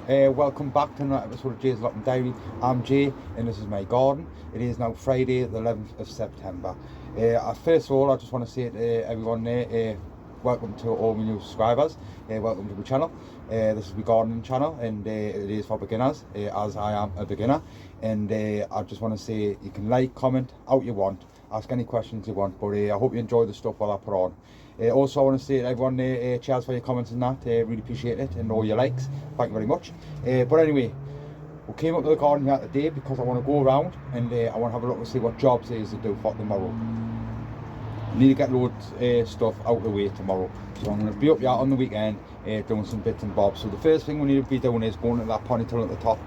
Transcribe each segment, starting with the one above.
Welcome back to another episode of Jay's Allotment Diary. I'm Jay and this is my garden. It is now Friday the 11th of September. First of all, I just want to say to everyone there, welcome to all my new subscribers. Welcome to the channel. This is my gardening channel and it is for beginners, as I am a beginner. And I just want to say you can like, comment, out you want, ask any questions you want, but I hope you enjoy the stuff while I put on. Also, I want to say to everyone, cheers for your comments and that, really appreciate it, and all your likes, thank you very much. But anyway, we came up to the garden here today because I want to go around and I want to have a look and see what jobs there is to do for tomorrow. I need to get loads stuff out of the way tomorrow, so I'm going to be up here on the weekend doing some bits and bobs. So the first thing we need to be doing is going to that polytunnel at the top.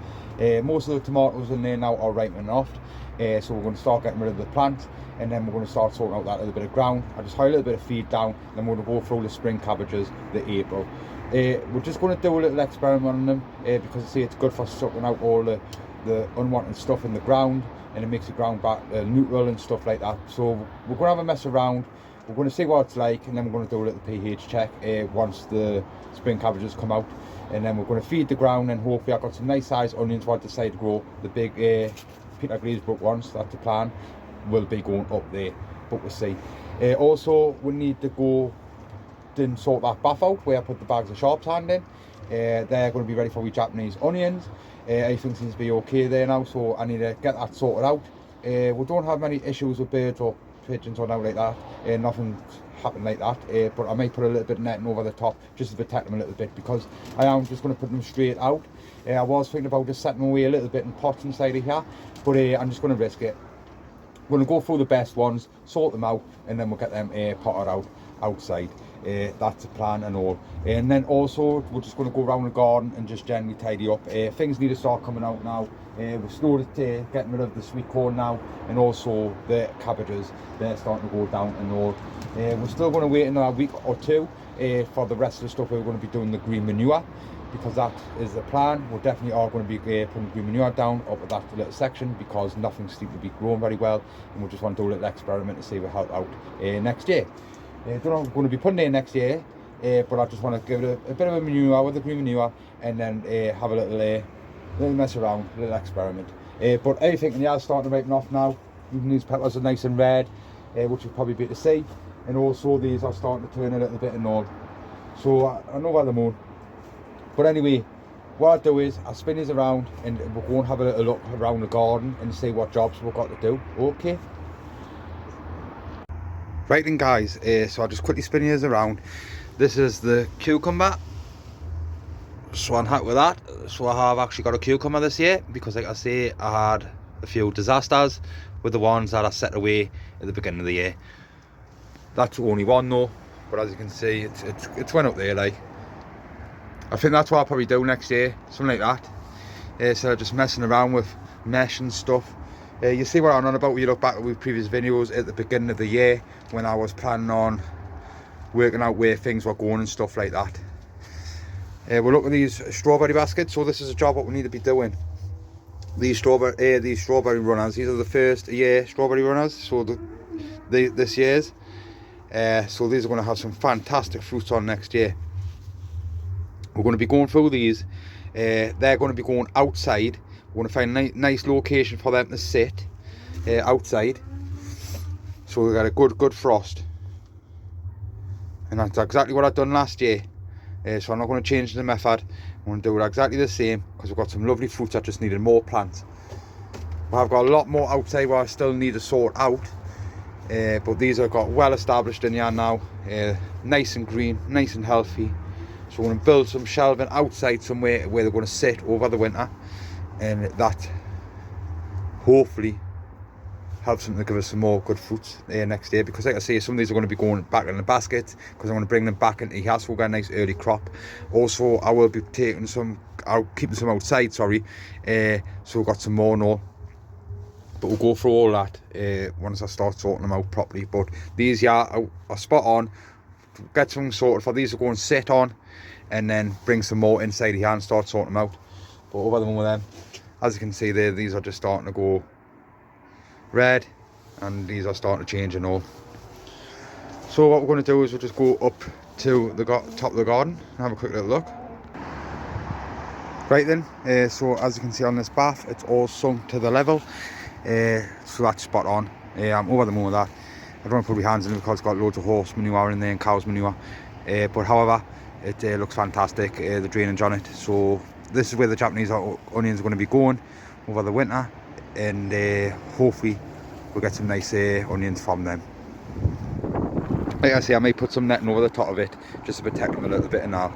Most of the tomatoes in there now are ripening off, so we're going to start getting rid of the plants, and then we're going to start sorting out that little bit of ground. I just hide a little bit of feed down, then we're going to go through the spring cabbages, the April. We're just going to do a little experiment on them because I see it's good for sucking out all the unwanted stuff in the ground, and it makes the ground back neutral and stuff like that. So we're going to have a mess around, we're going to see what it's like, and then we're going to do a little pH check once the spring cabbages come out, and then we're going to feed the ground, and hopefully I've got some nice sized onions what I decide to grow. The big Peter Glazebrook ones, that's the plan, will be going up there, but we'll see. Also, we need to go and sort that bath out where I put the bags of sharp sand in. They're going to be ready for we Japanese onions. Everything seems to be okay there now, so I need to get that sorted out. We don't have many issues with birds or pigeons or now like that. Nothing's happened like that, but I might put a little bit of netting over the top just to protect them a little bit, because I am just going to put them straight out. I was thinking about just setting them away a little bit in pots inside of here, but I'm just going to risk it. We're going to go through the best ones, sort them out, and then we'll get them potted out outside. That's the plan and all. And then also we're just going to go around the garden and just generally tidy up. Things need to start coming out now. We're slowly getting rid of the sweet corn now, and also the cabbages, they're starting to go down and all. We're still going to wait another week or two for the rest of the stuff. We're going to be doing the green manure, because that is the plan. We definitely are going to be putting green manure down up at that little section, because nothing seems to be growing very well, and we just want to do a little experiment to see if it help out next year. Don't know what I'm going to be putting in next year, but I just want to give it a bit of a manure with the green manure, and then have a little mess around, a little experiment. But everything in the yard's starting to ripen off now. Even these petals are nice and red, which will probably be able to see, and also these are starting to turn a little bit and all. So I know where the moon. But anyway, what I'll do is I'll spin these around and we'll go and have a little look around the garden and see what jobs we've got to do. Okay. Right then guys, so I'll just quickly spin these around. This is the cucumber. So I'm happy with that. So I have actually got a cucumber this year, because like I say, I had a few disasters with the ones that I set away at the beginning of the year. That's only one though, but as you can see, it's went up there like. I think that's what I'll probably do next year, something like that. So just messing around with mesh and stuff. You see what I'm on about when you look back at previous videos at the beginning of the year, when I was planning on working out where things were going and stuff like that. We'll look at these strawberry baskets. So this is a job what we need to be doing. These strawberry runners, these are the first year strawberry runners, so this year's. So these are going to have some fantastic fruits on next year. We're going to be going through these. They're going to be going outside. We're going to find a nice location for them to sit outside, so we got a good frost, and that's exactly what I've done last year. So I'm not going to change the method. I'm going to do it exactly the same, because we've got some lovely fruits that just needed more plants. But I've got a lot more outside where I still need to sort out, but these have got well established in here now, nice and green, nice and healthy. So we're going to build some shelving outside somewhere where they're going to sit over the winter, and that hopefully helps them to give us some more good fruits next year. Because like I say, some of these are going to be going back in the basket, because I want to bring them back into here, so we'll get a nice early crop. Also, I will be taking some, I'll keep some outside, sorry, so we've got some more now. But we'll go through all that once I start sorting them out properly. But these are spot on. Get some sorted for these to go and sit on, and then bring some more inside here and start sorting them out. But over the one with them, as you can see there, these are just starting to go red, and these are starting to change and all. So what we're going to do is we'll just go up to the top of the garden and have a quick little look. Right then, so as you can see on this bath, it's all sunk to the level, so that's spot on. I'm over the moon with that. I don't want to put my hands in it because it's got loads of horse manure in there and cow's manure, but however, it looks fantastic, the drainage on it. So this is where the Japanese onions are going to be going over the winter, and hopefully we'll get some nice onions from them. Like I say, I may put some netting over the top of it just to protect them a little bit now.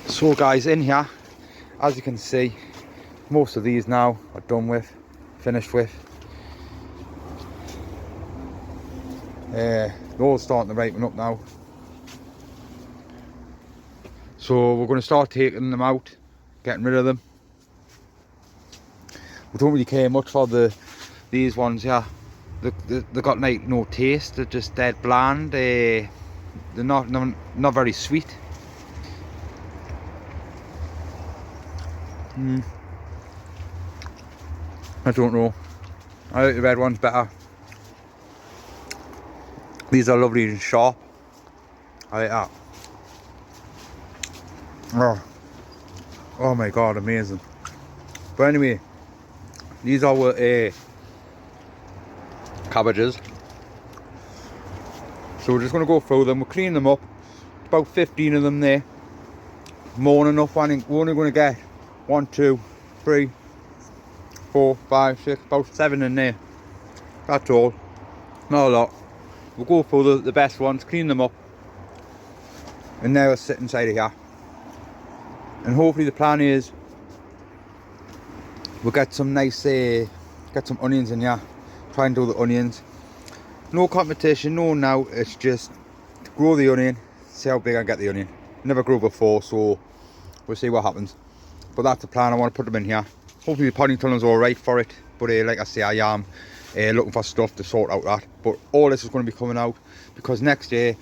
So guys, in here, as you can see, most of these now are done with, finished with. They're all starting to ripen up now. So we're going to start taking them out, getting rid of them. We don't really care much for these ones here. They've got like no taste, they're just dead bland. They're not very sweet. I don't know. I like the red ones better. These are lovely and sharp. I like that. Oh my god, amazing. But anyway, these are cabbages. So we're just going to go through them. We'll clean them up. About 15 of them there. More than enough. We're only going to get 1, 2, 3, 4, 5, 6, about 7 in there. That's all. Not a lot. We'll go for the best ones, clean them up, and now we'll sit inside of here. And hopefully the plan is we'll get some nice, get some onions in here. Try and do the onions. No competition, no now. It's just grow the onion, see how big I get the onion. Never grew before, so we'll see what happens. But that's the plan. I want to put them in here. Hopefully the polytunnel's all right for it. But like I say, I am looking for stuff to sort out that. But all this is going to be coming out because next year,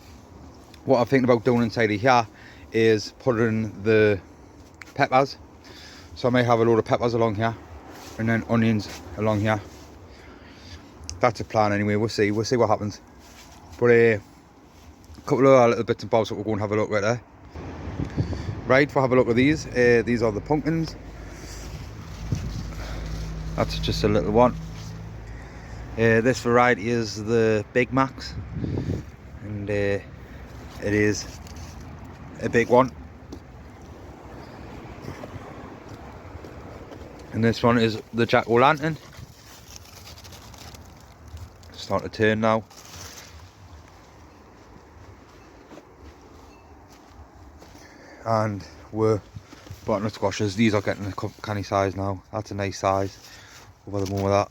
what I'm thinking about doing inside of here is putting the peppers. So I may have a load of peppers along here and then onions along here. That's the plan anyway. We'll see what happens. But a couple of little bits and bobs that we'll go and have a look at there. Right, we'll have a look at these. These are the pumpkins. That's just a little one. This variety is the Big Macs, and it is a big one. And this one is the Jack-o'-lantern. Starting to turn now. And we're butternut squashes. These are getting a canny size now. That's a nice size. Over the moon with that.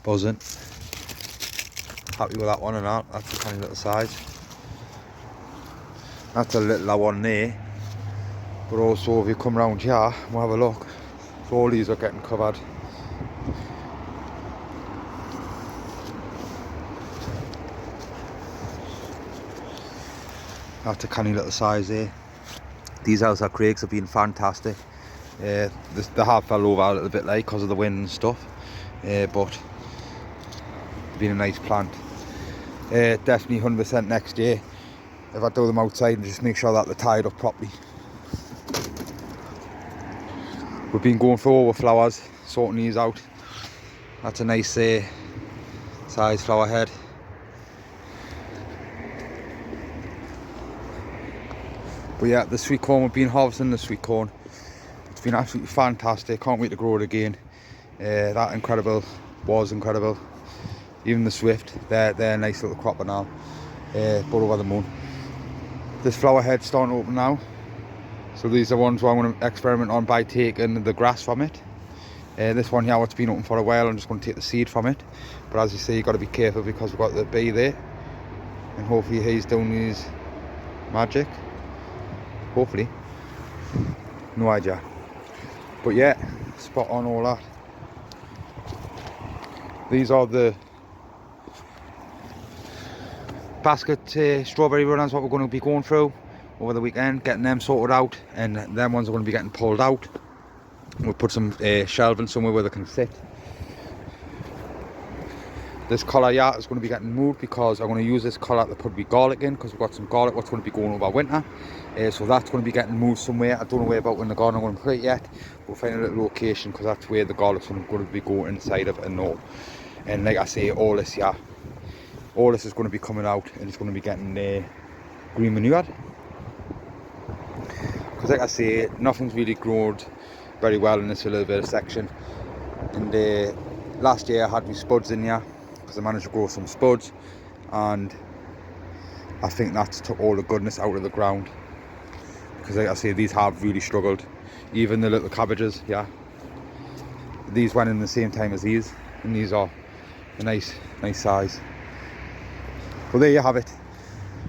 Buzzing. Happy with that one and that. That's a canny little size. That's a little one there. But also if you come round here, we'll have a look. So all these are getting covered. That's a canny little size there. These Elsa Craigs have been fantastic. They have fell over a little bit late because of the wind and stuff, but been a nice plant. Definitely 100% next year if I do them outside and just make sure that they're tied up properly. We've been going for all the flowers, sorting these out. That's a nice size flower head. But yeah, the sweet corn, we've been harvesting the sweet corn. It's been absolutely fantastic. Can't wait to grow it again. That was incredible. Even the swift, they're a nice little cropper now. But over the moon. This flower head's starting to open now. So these are ones where I'm going to experiment on by taking the grass from it. This one here, it's been open for a while. I'm just going to take the seed from it. But as you see, you've got to be careful because we've got the bee there. And hopefully he's doing his magic. Hopefully. No idea. But yeah, spot on all that. These are the basket strawberry runners, what we're going to be going through over the weekend, getting them sorted out, and them ones are going to be getting pulled out. We'll put some shelving somewhere where they can sit. This collar here is going to be getting moved because I'm going to use this collar to put my garlic in, because we've got some garlic what's going to be going over winter. So that's going to be getting moved somewhere. I don't know where about in the garden I'm going to put it yet. We'll find a little location, because that's where the garlic's going to be going inside of it and all. And like I say, all this here, all this is going to be coming out, and it's going to be getting green manured. Because like I say, nothing's really grown very well in this little bit of section. And last year I had my spuds in here, because I managed to grow some spuds, and I think that's took all the goodness out of the ground. Because like I say, these have really struggled. Even the little cabbages, yeah, these went in the same time as these, and these are a nice size. But there you have it.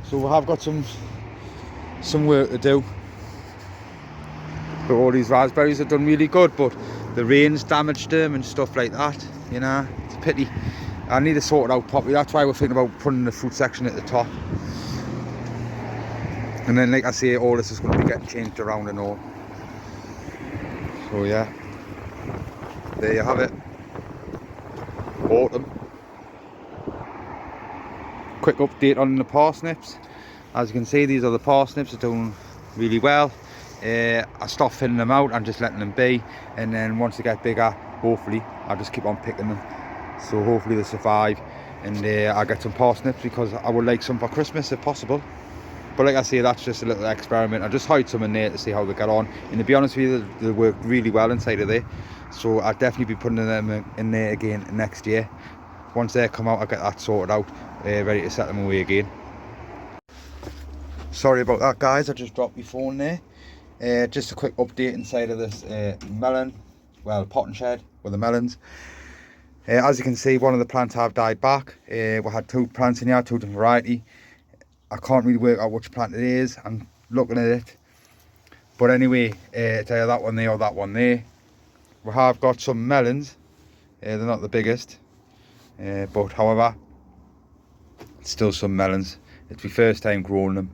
So we have got some work to do. But all these raspberries have done really good, but the rain's damaged them and stuff like that, you know. It's a pity. I need to sort it out properly. That's why we're thinking about putting the fruit section at the top. And then, like I say, all this is going to be getting changed around and all. So yeah, there you have it. Autumn. Quick update on the parsnips. As you can see, these are the parsnips. They're doing really well. I stopped filling them out and just letting them be, and then once they get bigger, hopefully I'll just keep on picking them. So hopefully they survive, and I'll get some parsnips, because I would like some for Christmas if possible. But like I say, that's just a little experiment. I just hide some in there to see how they get on, and to be honest with you, they work really well inside of there. So I'll definitely be putting them in there again next year. Once they come out, I'll get that sorted out, ready to set them away again. Sorry about that, guys, I just dropped my phone there. Just a quick update inside of this melon, well, potting shed with the melons. As you can see, one of the plants have died back. We had two plants in here, two different variety. I can't really work out which plant it is. I'm looking at it. But anyway, it's either that one there or that one there. We have got some melons. They're not the biggest. But however, it's still some melons. It's my first time growing them.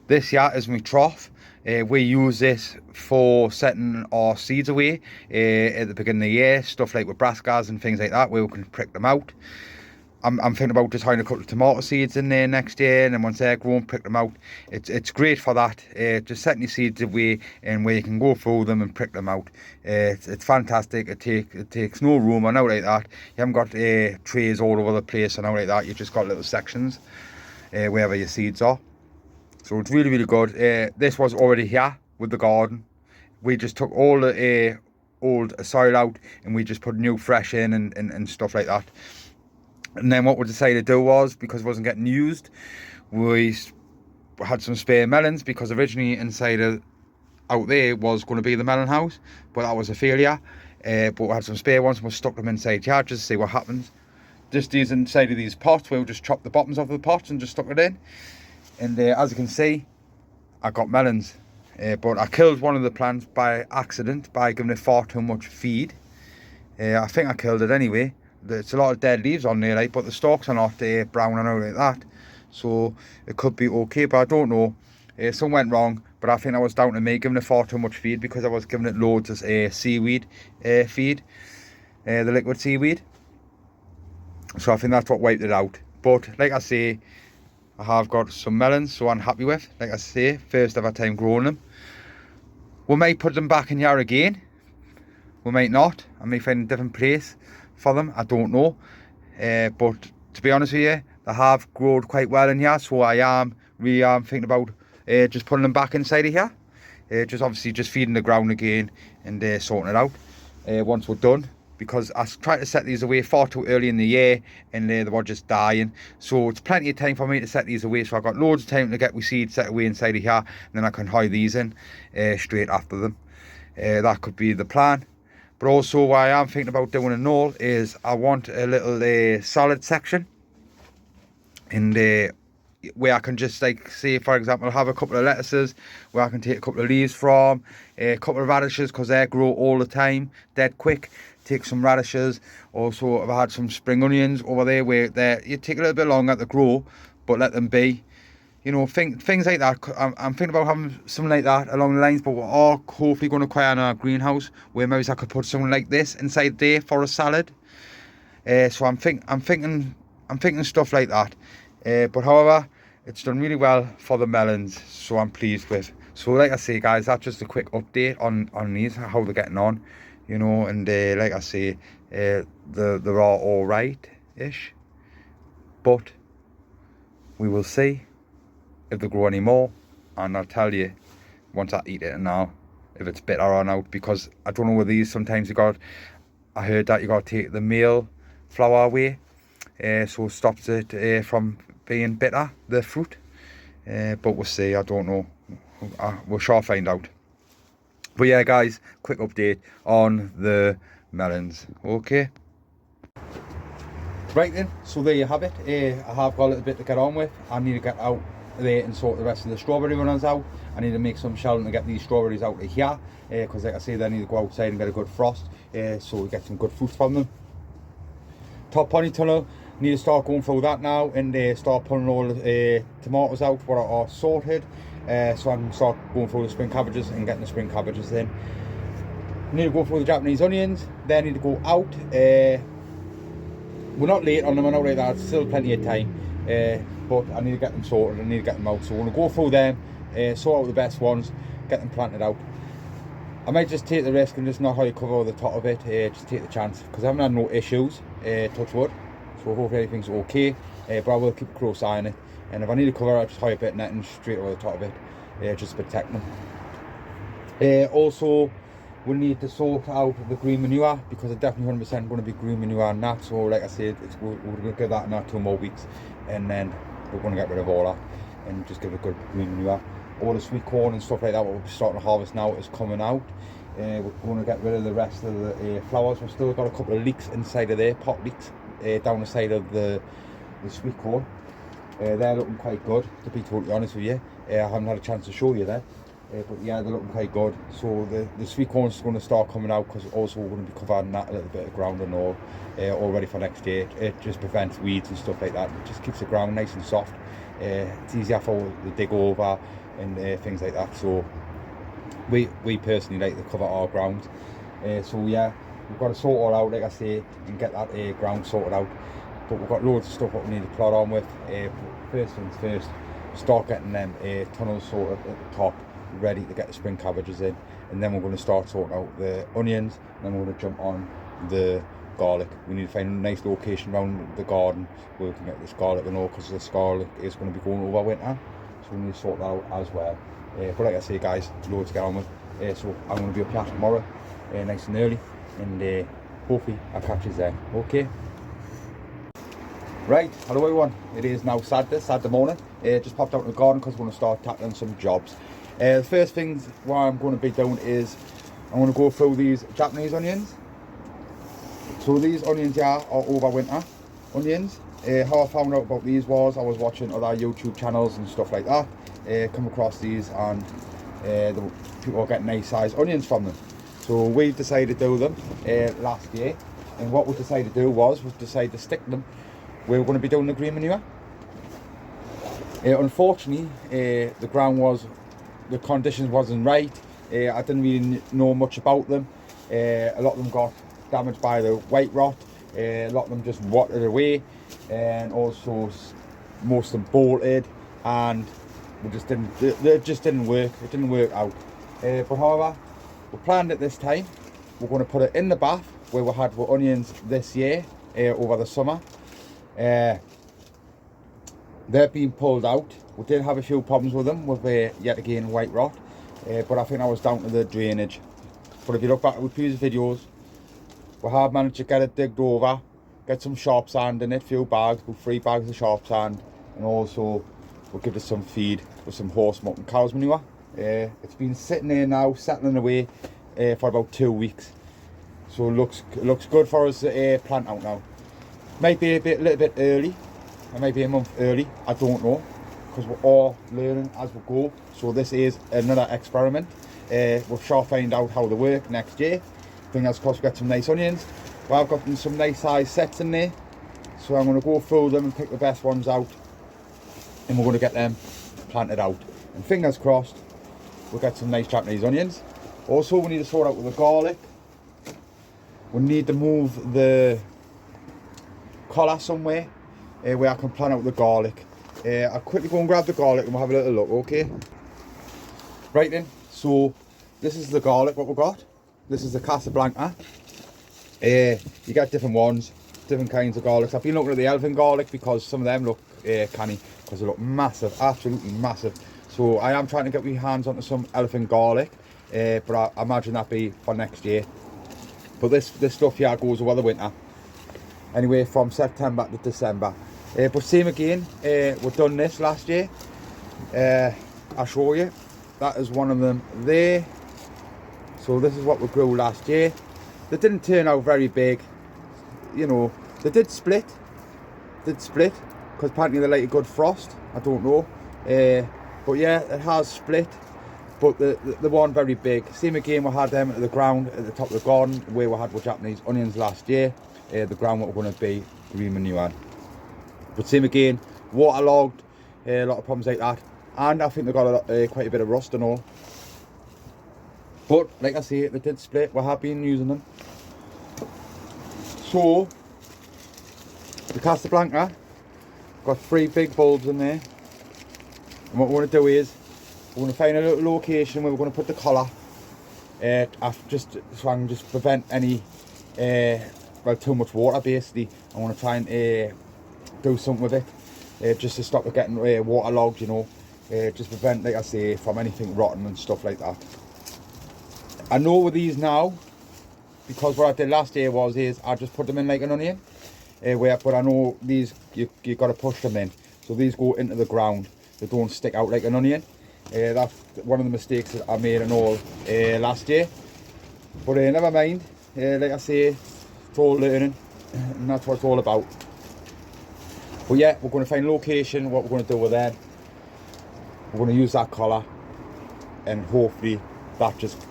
This here is my trough. We use this for setting our seeds away at the beginning of the year, stuff like with brassicas and things like that, where we can prick them out. I'm thinking about just hiding a couple of tomato seeds in there next year, and then once they're grown, prick them out. It's great for that, just setting your seeds away and where you can go through them and prick them out. It's fantastic. It takes no room or now like that. You haven't got trays all over the place or now like that. You've just got little sections wherever your seeds are. So it's really, really good. This was already here with the garden. We just took all the old soil out, and we just put new fresh in and stuff like that. And then what we decided to do was, because it wasn't getting used, we had some spare melons, because originally inside out there was going to be the melon house, but that was a failure. But we had some spare ones, and we stuck them inside here just to see what happens. Just these inside of these pots, we'll just chop the bottoms off the pots and just stuck it in. And as you can see, I got melons, but I killed one of the plants by accident by giving it far too much feed. I think I killed it anyway. There's a lot of dead leaves on there, like, but the stalks are not brown and out like that, so it could be okay, but I don't know. Something went wrong, but I think that was down to me giving it far too much feed, because I was giving it loads of seaweed feed, the liquid seaweed. So I think that's what wiped it out. But like I say, I have got some melons, so I'm happy with. Like I say, first ever time growing them. We might put them back in here again. We might not. I may find a different place for them. I don't know. But to be honest with you, they have grown quite well in here. So I am really thinking about just putting them back inside of here. Just obviously just feeding the ground again and sorting it out once we're done. Because I tried to set these away far too early in the year, and they were just dying. So it's plenty of time for me to set these away. So I've got loads of time to get my seeds set away inside of here, and then I can hide these in straight after them. That could be the plan. But also what I am thinking about doing and all is I want a little salad section, and where I can just, like, say for example, have a couple of lettuces where I can take a couple of leaves from, a couple of radishes, because they grow all the time, dead quick. Take some radishes. Also, I've had some spring onions over there where you take a little bit longer to grow, but let them be. You know, things like that. I'm thinking about having something like that along the lines, but we're all hopefully going to acquire in our greenhouse, where maybe I could put something like this inside there for a salad. So I'm thinking I'm thinking stuff like that. But however, it's done really well for the melons, so I'm pleased with. So like I say, guys, that's just a quick update on these, how they're getting on, you know. And like I say, they're all right ish, but we will see if they grow any more, and I'll tell you once I eat it now if it's bitter or not, because I don't know with these, sometimes I heard that you got to take the male flower away, so it stops it from being bitter, the fruit. But we'll see, I don't know, we'll sure find out. But yeah, guys, quick update on the melons. Okay, right then, so there you have it. I have got a little bit to get on with. I need to get out there and sort the rest of the strawberry runners out. I need to make some shelling to get these strawberries out of here, because like I say, they need to go outside and get a good frost, so we get some good fruits from them. Top polytunnel, need to start going through that now and start pulling all the tomatoes out what are sorted, so I can start going through the spring cabbages and getting the spring cabbages in. Need to go through the Japanese onions. They need to go out. We're not late on them, I know like that, still plenty of time, but I need to get them sorted, I need to get them out, so I'm going to go through them, sort out the best ones, get them planted out. I might just take the risk and just not how you cover the top of it, just take the chance, because I haven't had no issues, touch wood, so hopefully everything's okay, but I will keep a close eye on it, and if I need to cover, I'll just tie a bit of netting straight over the top of it, just to protect them. Also, we need to sort out the green manure, because it's definitely 100% going to be green manure and that, so like I said, we're going to give that in 2 more weeks, and then we're going to get rid of all that, and just give it a good green manure. All the sweet corn and stuff like that, what we're starting to harvest now, is coming out. We're going to get rid of the rest of the flowers. We've still got a couple of leeks inside of there, pot leeks, down the side of the sweet corn. They're looking quite good, to be totally honest with you. I haven't had a chance to show you that. But yeah, they're looking quite good. So the sweet corn is going to start coming out, because also we're going to be covering that a little bit of ground and all ready for next year. It just prevents weeds and stuff like that. It just keeps the ground nice and soft. It's easier for the dig over and things like that. So we personally like to cover our ground. So yeah, we've got to sort all out, like I say, and get that ground sorted out. But we've got loads of stuff that we need to plod on with. First things first, start getting them tunnels sorted at the top, ready to get the spring cabbages in, and then we're going to start sorting out the onions, and then we're going to jump on the garlic. We need to find a nice location around the garden where we can get this garlic and all, because this garlic is going to be going over winter, so we need to sort that out as well. But like I say, guys, loads to get on with, so I'm going to be up here tomorrow, nice and early, and hopefully I'll catch you there. Okay, right, hello everyone, it is now Saturday morning. Just popped out in the garden because we're going to start tackling some jobs. The first things what I'm going to be doing is I'm going to go through these Japanese onions. So these onions here are overwinter onions. How I found out about these was I was watching other YouTube channels and stuff like that. Come across these, and the people are getting nice sized onions from them. So we decided to do them last year, and what we decided to do was decide to stick them. We were going to be doing the green manure. Unfortunately, the conditions wasn't right. I didn't really know much about them. A lot of them got damaged by the white rot. A lot of them just rotted away, and also most of them bolted, and they just didn't work. It didn't work out. But however, we planned it this time. We're going to put it in the bath where we had our onions this year over the summer. They're being pulled out. We did have a few problems with them with yet again white rot, but I think that was down to the drainage. But if you look back at previous videos, we have managed to get it digged over, get some sharp sand in it, few bags, about 3 bags of sharp sand, and also we'll give it some feed with some horse milk and cow's manure. It's been sitting there now, settling away for about 2 weeks, so it looks good for us to plant out now. Might be a little bit early. It might be a month early, I don't know, because we're all learning as we go. So this is another experiment. We'll sure find out how they work next year. Fingers crossed we get some nice onions. But I've got some nice size sets in there, so I'm going to go through them and pick the best ones out, and we're going to get them planted out. And fingers crossed we'll get some nice Japanese onions. Also, we need to sort out with the garlic. We need to move the collar somewhere. where I can plan out the garlic. I'll quickly go and grab the garlic and we'll have a little look, okay? Right then, so this is the garlic what we've got. This is the Casablanca. You get different ones, different kinds of garlics. I've been looking at the elephant garlic because some of them look canny, because they look massive, absolutely massive. So I am trying to get my hands onto some elephant garlic, but I imagine that be for next year. But this stuff here goes over the winter. Anyway, from September to December. But same again, we've done this last year. I'll show you. That is one of them there. So this is what we grew last year. They didn't turn out very big. You know, they did split. Because apparently they like a good frost. I don't know. But yeah, it has split. But they weren't very big. Same again, we had them at the ground at the top of the garden where we had with Japanese onions last year. The ground what we're going to be green manure. But same again, waterlogged, a lot of problems like that. And I think they've got quite a bit of rust and all. But like I say, they did split. We have been using them. So the Casablanca got 3 big bulbs in there. And what we're going to do is we're going to find a little location where we're going to put the collar. Just so I can just prevent any well, too much water basically. I want to try and do something with it, just to stop it getting waterlogged, you know. Just prevent, like I say, from anything rotten and stuff like that. I know with these now, because what I did last year is I just put them in like an onion. But I know these you got to push them in, so these go into the ground. They don't stick out like an onion. That's one of the mistakes that I made and all last year. But never mind. Like I say, it's all learning, and that's what it's all about. But yeah, we're going to find a location. What we're going to do with them, we're going to use that collar, and hopefully that just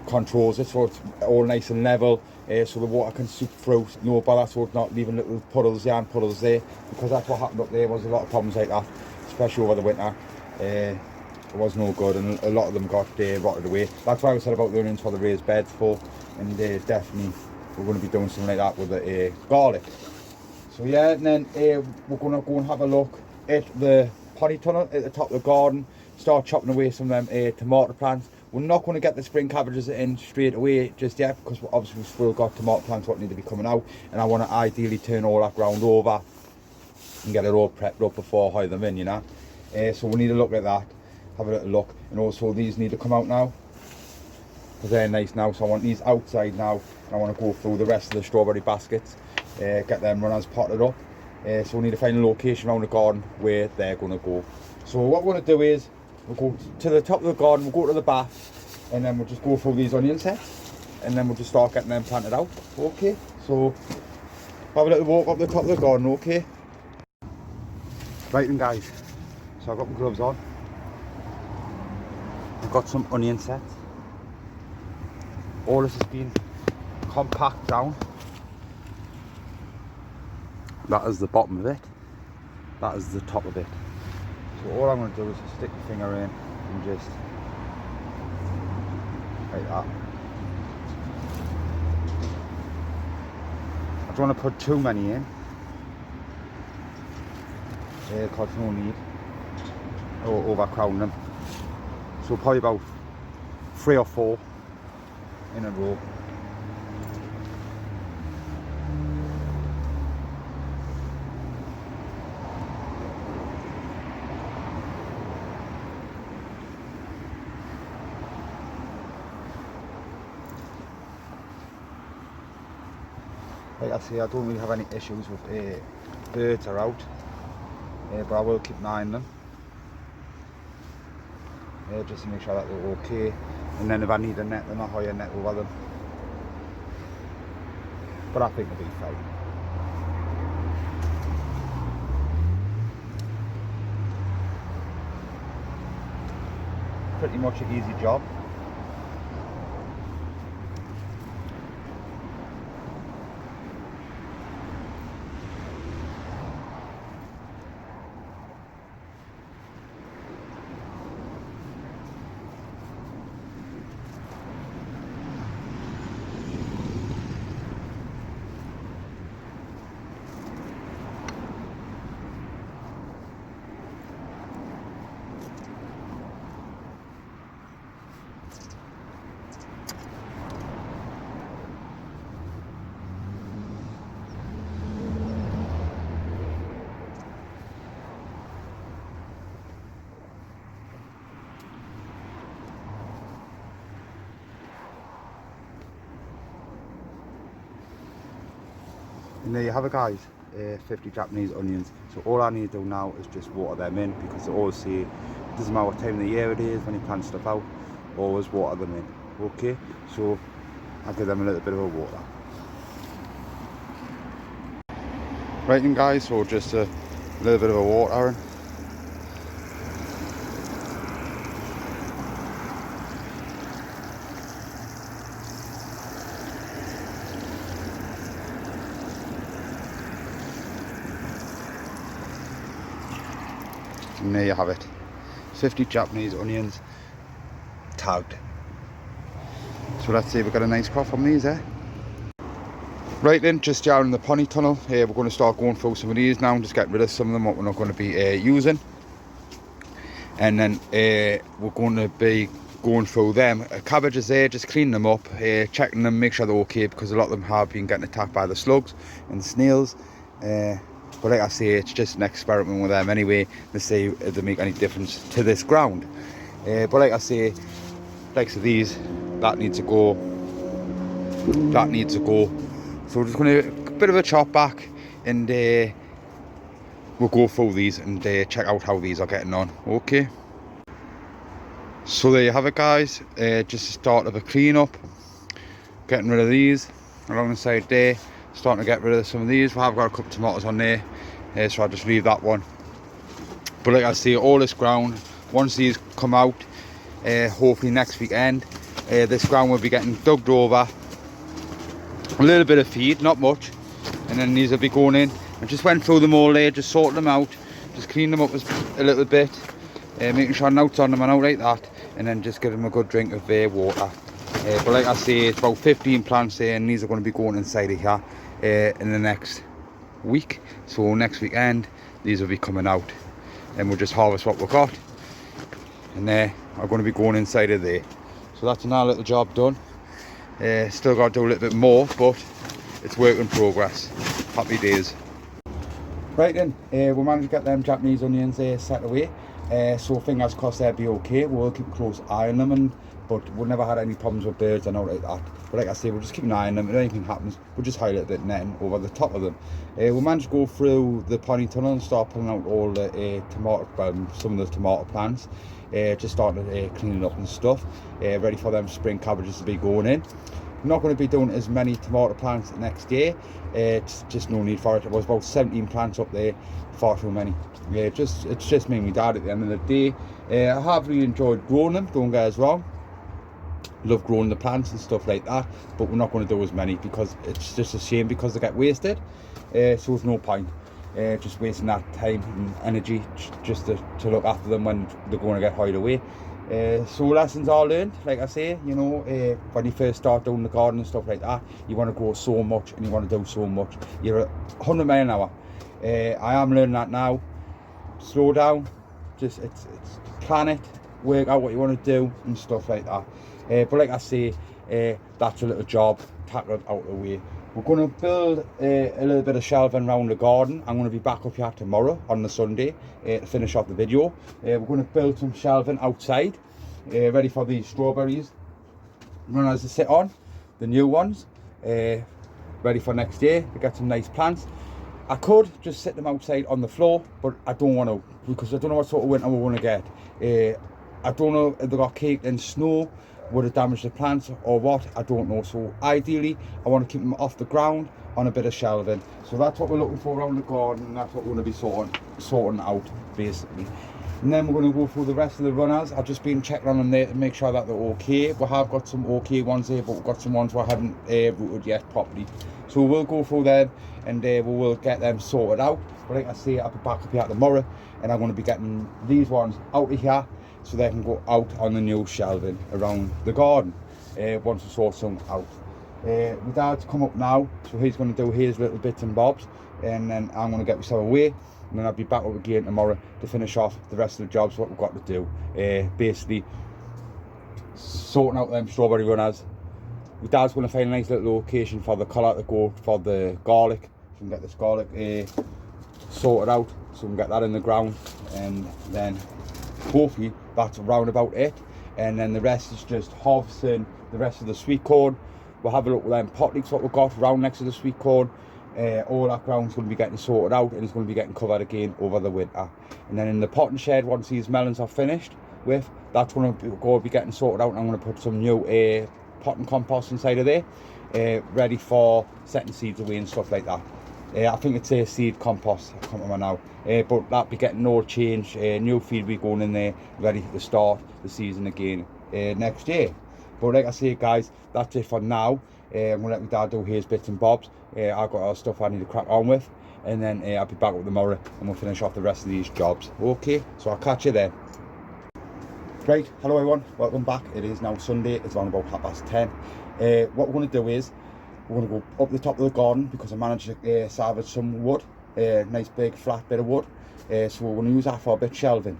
controls it so it's all nice and level, so the water can seep through, no bother, so it's not leaving little puddles here and puddles there, because that's what happened up there. Was a lot of problems like that, especially over the winter. It was no good, and a lot of them got rotted away. That's why I said about the onions for the raised beds for, and definitely we're going to be doing something like that with the garlic. So yeah, and then we're going to go and have a look at the polytunnel at the top of the garden, start chopping away some of them tomato plants. We're not going to get the spring cabbages in straight away just yet, because obviously we've still got tomato plants what need to be coming out, and I want to ideally turn all that ground over and get it all prepped up before I hire them in, you know. So we need to look at that, have a little look, and also these need to come out now because they're nice now. So I want these outside now, and I want to go through the rest of the strawberry baskets, get them runners potted up. So we need to find a location around the garden where they're going to go. So what we're going to do is we'll go to the top of the garden, we'll go to the bath, and then we'll just go through these onion sets, and then we'll just start getting them planted out. Okay, so have a little walk up the top of the garden, okay? Right then guys, so I've got my gloves on. I've got some onion sets. All this has been compact down. That is the bottom of it. That is the top of it. So all I'm going to do is just stick my finger in and just like that. I don't want to put too many in, because no need, or overcrowding them. So probably about 3 or 4 in a row. Like I say, I don't really have any issues with birds are out, but I will keep an eye on them, just to make sure that they're okay. And then if I need a net, then I'll hire a net over them. But I think they'll be fine. Pretty much an easy job. And there you have it, guys, 50 Japanese onions. So all I need to do now is just water them in, because they always say it doesn't matter what time of the year it is when you plant stuff out, always water them in. Okay, so I'll give them a little bit of a water. Right then, guys, so just a little bit of a watering. And there you have it, 50 Japanese onions tagged. So let's see, we've got a nice crop from these, eh? Right then, just down in the polytunnel, we're going to start going through some of these now, just getting rid of some of them what we're not going to be using. And then we're going to be going through them. Cabbages there, just cleaning them up, checking them, make sure they're okay, because a lot of them have been getting attacked by the slugs and snails. But like I say, it's just an experiment with them anyway, to see if they make any difference to this ground. But like I say, like so these, that needs to go, that needs to go. So we're just going to a bit of a chop back, and we'll go through these and check out how these are getting on. Okay. So there you have it, guys. Just the start of a clean up, getting rid of these along the side there. Starting to get rid of some of these. I've got a couple of tomatoes on there, so I'll just leave that one. But like I say, all this ground, once these come out, hopefully next weekend, this ground will be getting dug over, a little bit of feed, not much, and then these will be going in. I just went through them all there, just sorted them out, just cleaned them up a little bit, making sure notes on them and out like that, and then just give them a good drink of water. But like I say, it's about 15 plants there, and these are going to be going inside of here in the next week. So next weekend these will be coming out, and we'll just harvest what we've got, and they are going to be going inside of there. So that's another little job done. Still got to do a little bit more, but it's work in progress. Happy days. Right then, we managed to get them Japanese onions set away, so fingers crossed they'll be okay. We'll keep a close eye on them, but we've never had any problems with birds or nothing like that. But like I say, we'll just keep an eye on them. If anything happens, we'll just highlight a bit netting over the top of them. We managed to go through the polytunnel and start pulling out all the some of the tomato plants. Just starting to clean it up and stuff, ready for them spring cabbages to be going in. I'm not going to be doing as many tomato plants next year. It's just no need for it. There was about 17 plants up there, far too many. It's just me and my dad at the end of the day. I have really enjoyed growing them, don't get us wrong. Love growing the plants and stuff like that, but we're not going to do as many because it's just a shame, because they get wasted. So there's no point just wasting that time and energy just to look after them when they're going to get hired away. So lessons are learned. Like I say, you know, when you first start doing the garden and stuff like that, you want to grow so much and you want to do so much. You're at 100 miles an hour. I am learning that now. Slow down, just it's plan it, work out what you want to do and stuff like that. But like I say, that's a little job, tackle it out of the way. We're going to build a little bit of shelving around the garden. I'm going to be back up here tomorrow on the Sunday to finish off the video. We're going to build some shelving outside, ready for these strawberries runners to sit on, the new ones, ready for next year to get some nice plants. I could just sit them outside on the floor, but I don't want to, because I don't know what sort of winter we're going to get. I don't know if they got caked in snow, would it damage the plants or what, I don't know. So ideally I want to keep them off the ground on a bit of shelving. So that's what we're looking for around the garden, and that's what we're going to be sorting out basically. And then we're going to go through the rest of the runners. I've just been checking on them there to make sure that they're okay. We have got some okay ones there, but we've got some ones we haven't rooted yet properly. So we'll go through them and we will get them sorted out. But like I say, I'll be back up here tomorrow, and I'm going to be getting these ones out of here so they can go out on the new shelving around the garden once we sort some out. My dad's come up now, so he's going to do his little bits and bobs, and then I'm going to get myself away, and then I'll be back up again tomorrow to finish off the rest of the jobs what we've got to do. Basically sorting out them strawberry runners. My dad's going to find a nice little location for the colour to go for the garlic, so we can get this garlic sorted out, so we can get that in the ground, and then hopefully that's around about it. And then the rest is just harvesting the rest of the sweet corn. We'll have a look at them pot leeks what we've got around next to the sweet corn, all that ground's going to be getting sorted out and it's going to be getting covered again over the winter. And then in the potting shed, once these melons are finished with, that's going to be getting sorted out, and I'm going to put some new potting compost inside of there, ready for setting seeds away and stuff like that. I think it's a seed compost, I can't remember now, but that'll be getting all changed, new feed will be going in there, ready to start the season again next year. But like I say guys, that's it for now. I'm going to let my dad do his bits and bobs. I've got other stuff I need to crack on with, and then I'll be back up tomorrow and we'll finish off the rest of these jobs. Okay, so I'll catch you then. Right, hello everyone, welcome back. It is now Sunday, it's around about 10:30. What we're going to do is, we're going to go up the top of the garden because I managed to salvage some wood, nice big flat bit of wood. So we're going to use that for a bit of shelving.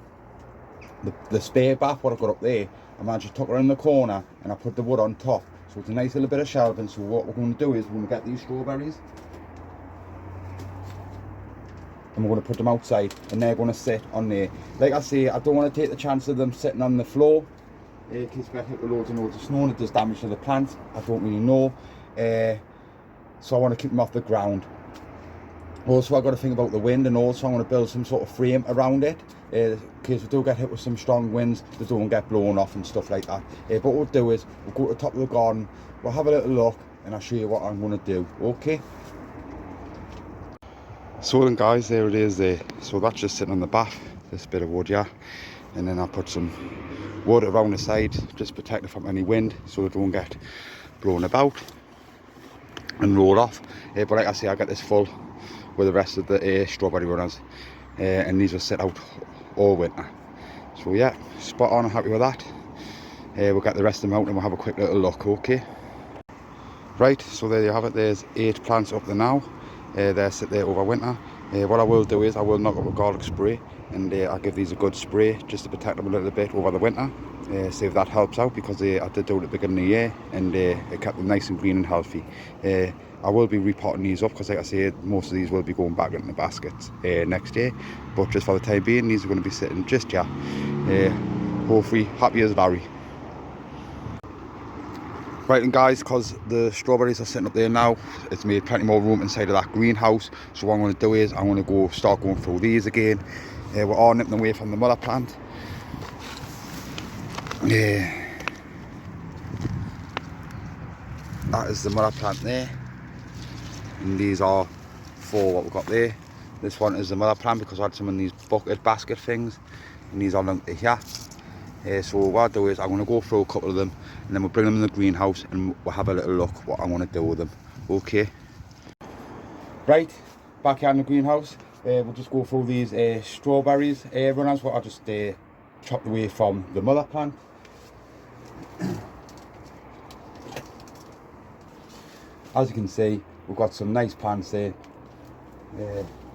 The spare bath, what I've got up there, I managed to tuck it in the corner and I put the wood on top. So it's a nice little bit of shelving. So what we're going to do is we're going to get these strawberries and we're going to put them outside and they're going to sit on there. Like I say, I don't want to take the chance of them sitting on the floor in case we get hit with loads and loads of snow and it does damage to the plants. I don't really know. So I want to keep them off the ground. Also I've got to think about the wind, and also I want to build some sort of frame around it in case we do get hit with some strong winds, they don't get blown off and stuff like that. But what we'll do is we'll go to the top of the garden, we'll have a little look and I'll show you what I'm going to do. Okay, so then guys, there it is there. So that's just sitting on the bath, this bit of wood, yeah, and then I'll put some wood around the side just protect it from any wind so it don't get blown about and roll off. But like I say, I'll get this full with the rest of the strawberry runners, and these will sit out all winter. So yeah, spot on, I'm happy with that. We'll get the rest of them out and we'll have a quick little look. Okay, right, so there you have it. There's 8 plants up there now. They'll sit there over winter. What I will do is I will knock up a garlic spray and I'll give these a good spray just to protect them a little bit over the winter. See if that helps out, because I did do it at the beginning of the year and it kept them nice and green and healthy. I will be repotting these up because like I say, most of these will be going back into the baskets next year, but just for the time being these are going to be sitting just here, hopefully happy as Larry. Right, and guys, because the strawberries are sitting up there now, it's made plenty more room inside of that greenhouse. So what I'm going to do is I'm going to start going through these again. We're all nipping away from the mother plant. That is the mother plant there, and these are 4 what we've got there. This one is the mother plant because I had some in these bucket basket things, and these are linked to here. So what I'll do is I'm going to go through a couple of them and then we'll bring them in the greenhouse and we'll have a little look what I want to do with them. Okay, right, back here in the greenhouse, we'll just go through these strawberries runners what I just chopped away from the mother plant. As you can see, we've got some nice plants there,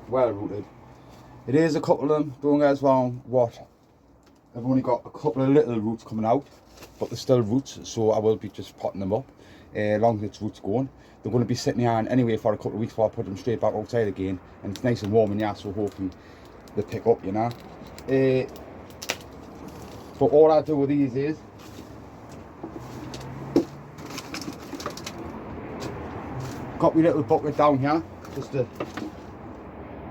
well rooted. It is a couple of them, don't get us wrong, I've only got a couple of little roots coming out, but they're still roots, so I will be just potting them up as long as it's roots going. They're going to be sitting here anyway for a couple of weeks before I put them straight back outside again, and it's nice and warm in here, so hopefully they pick up, you know. But all I do with these is got my little bucket down here just to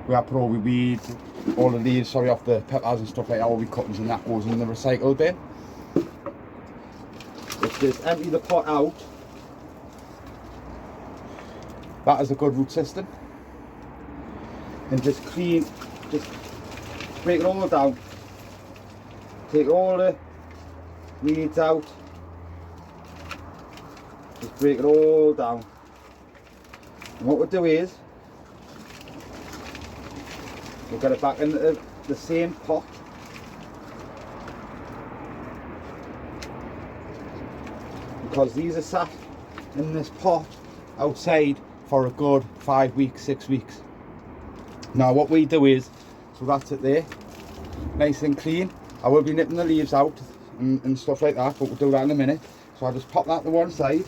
where I put all the weeds, all the leaves, off the peppers and stuff like that, all the cuttings, and that goes in the recycle bin. Let's just empty the pot out. That is a good root system. And just break it all down. Take all the weeds out. Just break it all down. And what we'll do is we'll get it back into the same pot. Because these are sat in this pot outside for a good 5 weeks, 6 weeks. Now what we do is, so that's it there, nice and clean. I will be nipping the leaves out and stuff like that, but we'll do that in a minute. So I'll just pop that to one side.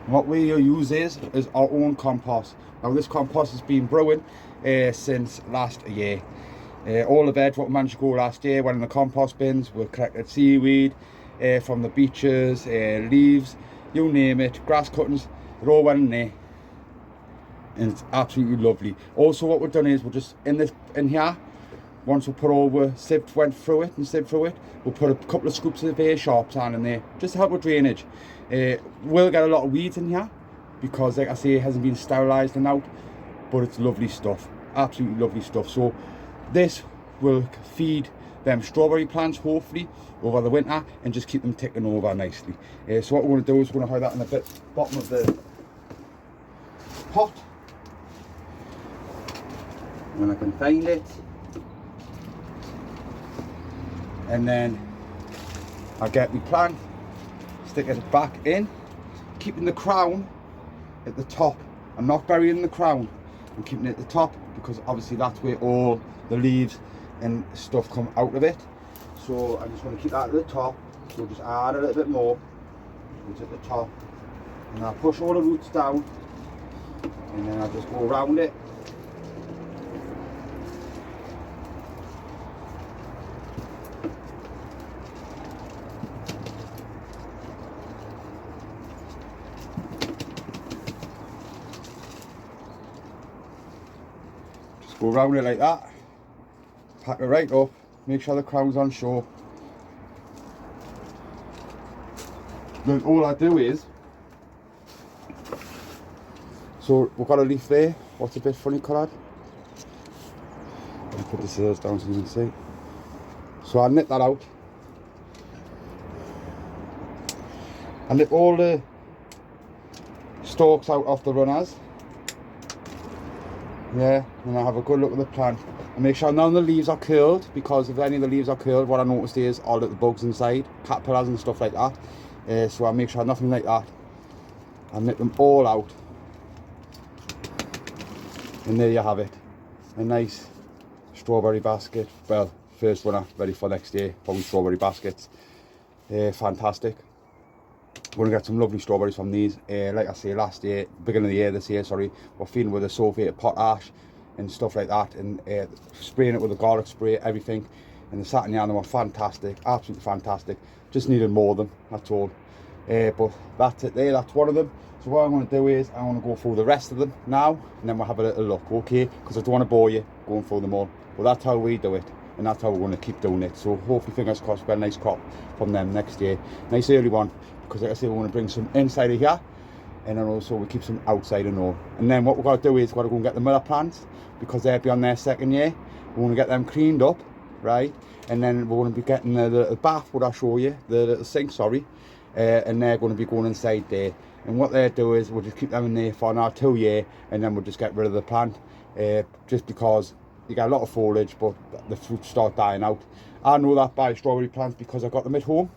What we use is our own compost. Now this compost has been brewing since last year. All the veg what we managed to go last year went in the compost bins. We collected seaweed from the beaches, leaves, you name it, grass cuttings, it all went in there. And it's absolutely lovely. Also what we've done is we're just in here, once we put all the sieve went through it and sieved through it, we'll put a couple of scoops of air sharp sand in there just to help with drainage. We'll get a lot of weeds in here because, like I say, it hasn't been sterilised and out, but it's lovely stuff, absolutely lovely stuff. So this will feed them strawberry plants hopefully over the winter and just keep them ticking over nicely. So what we're going to do is we're going to hide that in the bottom of the pot when I can find it, and then I get my plant, stick it back in, keeping the crown at the top. I'm not burying the crown, I'm keeping it at the top because obviously that's where all the leaves and stuff come out of it. So I just want to keep that at the top, so just add a little bit more. It's at the top, and I push all the roots down, and then I just go around it. Just go around it like that, pack it right up, make sure the crown's on show. Then all I do is, so we've got a leaf there, what's a bit funny coloured. I'll put the scissors down so you can see. So I nip that out. I nip all the stalks out off the runners. Yeah, and I have a good look at the plant. And make sure none of the leaves are curled, because if any of the leaves are curled, what I noticed is all the bugs inside, caterpillars and stuff like that. So I make sure nothing like that. I nip them all out. And there you have it. A nice strawberry basket. Well, first winner, ready for next year. Probably strawberry baskets. Fantastic. We're going to get some lovely strawberries from these. Like I say, last year, beginning of the year, this year, sorry, we're feeding with a sulphate potash and stuff like that, and spraying it with a garlic spray, everything. And the satin yarn were fantastic, absolutely fantastic. Just needed more of them, that's all. But that's it there, that's one of them. So what I'm going to do is I'm going to go through the rest of them now, and then we'll have a little look, okay? Because I don't want to bore you going through them all. But that's how we do it, and that's how we're going to keep doing it. So hopefully, fingers crossed, we'll get a nice crop from them next year. Nice early one, because like I say, we want to bring some inside of here, and then also we keep some outside and all. And then what we've got to do is we've got to go and get the miller plants, because they'll be on their second year. We want to get them cleaned up, right? And then we're going to be getting the little bath, what I show you, the little sink, sorry. And they're going to be going inside there. And what they'll do is we'll just keep them in there for another 2 years, and then we'll just get rid of the plant. Just because you get a lot of foliage, but the fruits start dying out. I know that by strawberry plants because I got them at home.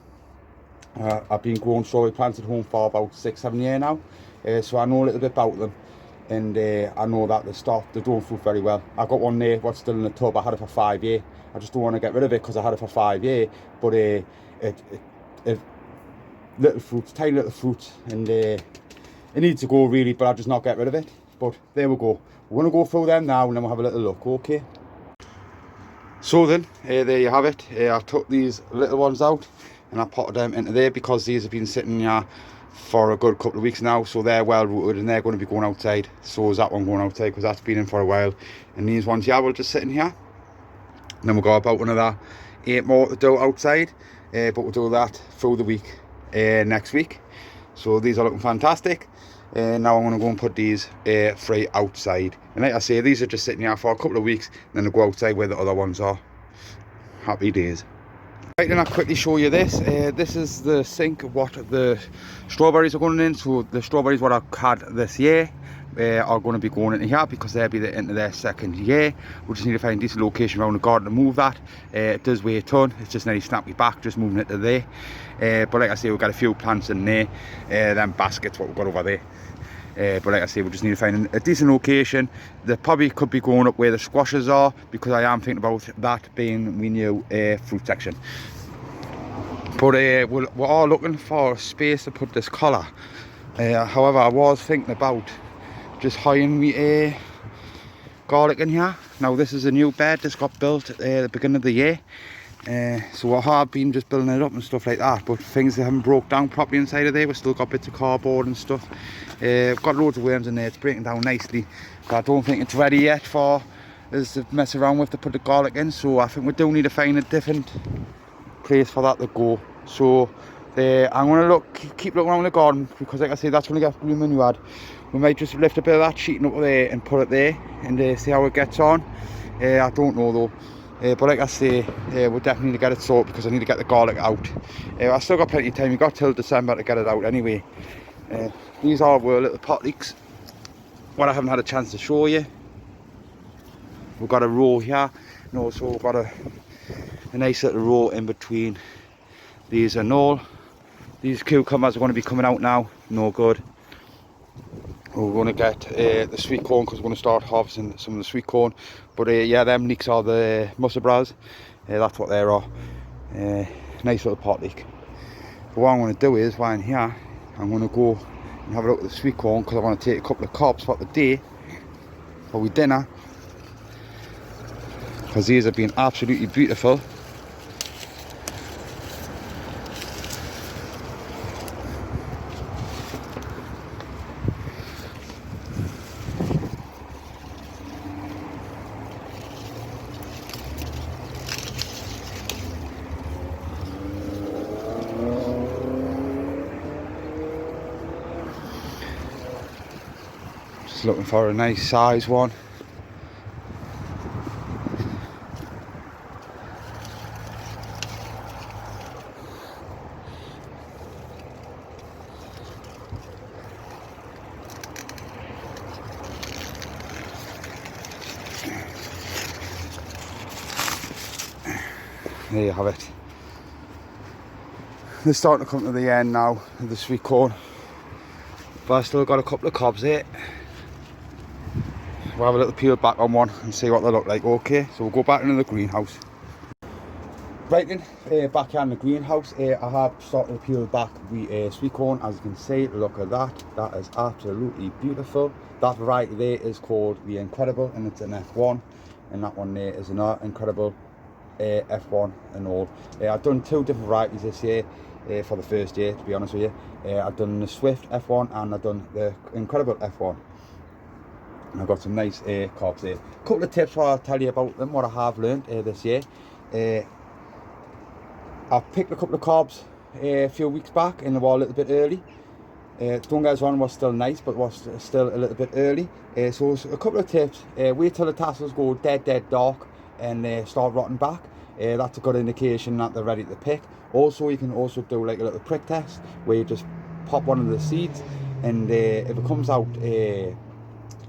I've been growing strawberry plants at home for about 6-7 years now. So I know a little bit about them. And I know that they don't fruit very well. I got one there, what's still in the tub. I had it for 5 years. I just don't want to get rid of it because I had it for 5 years. But it little fruits, tiny little fruits, and it needs to go really, but I'll just not get rid of it. But there we go. We're going to go through them now, and then we'll have a little look, okay? So then, there you have it. I took these little ones out, and I potted them into there because these have been sitting here for a good couple of weeks now, so they're well rooted and they're going to be going outside. So is that one going outside, because that's been in for a while. And these ones here will just sit in here, and then we'll go about another 8 more to do outside, but we'll do that through the week next week. So these are looking fantastic. Now I'm going to go and put these free outside, and like I say, these are just sitting here for a couple of weeks, and then they'll go outside where the other ones are. Happy days. Right, then I'll quickly show you this. This is the sink of what the strawberries are going in. So the strawberries what I've had this year are going to be going into here, because they'll be into their second year. We just need to find a decent location around the garden to move that. It does weigh a ton. It's just nearly snapped me back just moving it to there. But like I say, we've got a few plants in there. Them baskets what we've got over there. But like I say, we just need to find a decent location. They probably could be going up where the squashes are, because I am thinking about that being my new fruit section. But we're all looking for a space to put this collar. However, I was thinking about just hiring me garlic in here. Now this is a new bed that's got built at the beginning of the year. So I have been just building it up and stuff like that, but things that haven't broke down properly inside of there. We've still got bits of cardboard and stuff. I've got loads of worms in there. It's breaking down nicely, but I don't think it's ready yet for us to mess around with to put the garlic in. So I think we do need to find a different place for that to go. So I'm going to keep looking around the garden, because like I say, that's going to get green manure. We might just lift a bit of that sheeting up there and put it there and see how it gets on. I don't know though, but like I say, we'll definitely need to get it sorted, because I need to get the garlic out. I've still got plenty of time. We've got till December to get it out anyway. These are our little pot leeks, what I haven't had a chance to show you. We've got a row here, and also we've got a nice little row in between these and all. These cucumbers are going to be coming out now, no good. We're going to get the sweet corn, because we're going to start harvesting some of the sweet corn. But yeah, them leeks are the musabras. That's what they are. Nice little pot leek. But what I'm going to do is, while I'm here, I'm going to go and have a look at the sweet corn, because I want to take a couple of cobs for the day for our dinner, because these have been absolutely beautiful. Just looking for a nice size one. There you have it. They're starting to come to the end now of the sweet corn, but I've still got a couple of cobs here. We'll have a little peel back on one and see what they look like. Okay, so we'll go back into the greenhouse. Right then, back here in the greenhouse, I have started to peel back the sweet corn. As you can see, look at that. That is absolutely beautiful. That variety there is called the Incredible, and it's an F1, and that one there is an Incredible F1 and all. I've done two different varieties this year for the first year, to be honest with you. I've done the Swift F1 and I've done the Incredible F1. And I've got some nice cobs there. A couple of tips I'll tell you about them, what I have learned this year. I've picked a couple of cobs a few weeks back, and they were a little bit early. Don't get us wrong, was still nice, but was still a little bit early. So a couple of tips: wait till the tassels go dead dark and start rotting back. That's a good indication that they're ready to pick. Also, you can also do like a little prick test, where you just pop one of the seeds, and if it comes out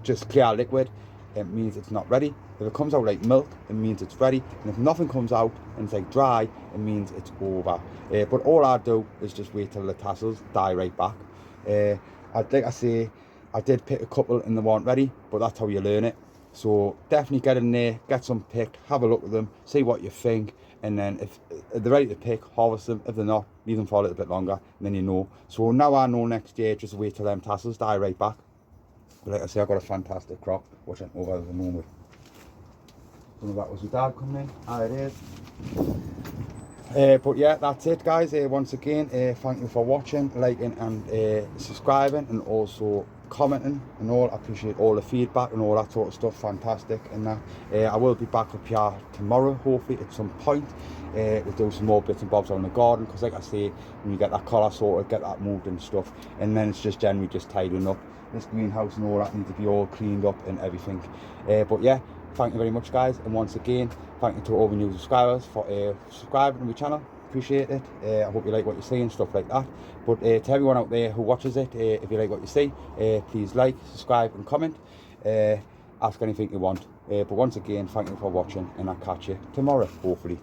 just clear liquid, it means it's not ready. If it comes out like milk, it means it's ready. And if nothing comes out and it's like dry, it means it's over. But all I do is just wait till the tassels die right back. Like I say, I did pick a couple and they weren't ready, but that's how you learn it. So definitely get in there, get some picked, have a look at them, see what you think, and then if they're ready to pick, harvest them. If they're not, leave them for a little bit longer, and then you know. So now I know next year, just wait till them tassels die right back. But like I say, I've got a fantastic crop, which I'm over at the moment. Some of that was your dad coming in. Ah, it is. But yeah, that's it, guys. Once again, thank you for watching, liking and subscribing, and also commenting and all. I appreciate all the feedback and all that sort of stuff. Fantastic. And that I will be back up here tomorrow, hopefully at some point. We'll do some more bits and bobs on the garden, because like I say, when you get that collar sorted, get that moved and stuff, and then it's just generally just tidying up this greenhouse and all that needs to be all cleaned up and everything. But yeah, thank you very much, guys, and once again, thank you to all the new subscribers for subscribing to my channel. Appreciate it. I hope you like what you see and stuff like that. But to everyone out there who watches it, if you like what you see, please like, subscribe and comment. Ask anything you want. But once again, thank you for watching, and I'll catch you tomorrow, hopefully.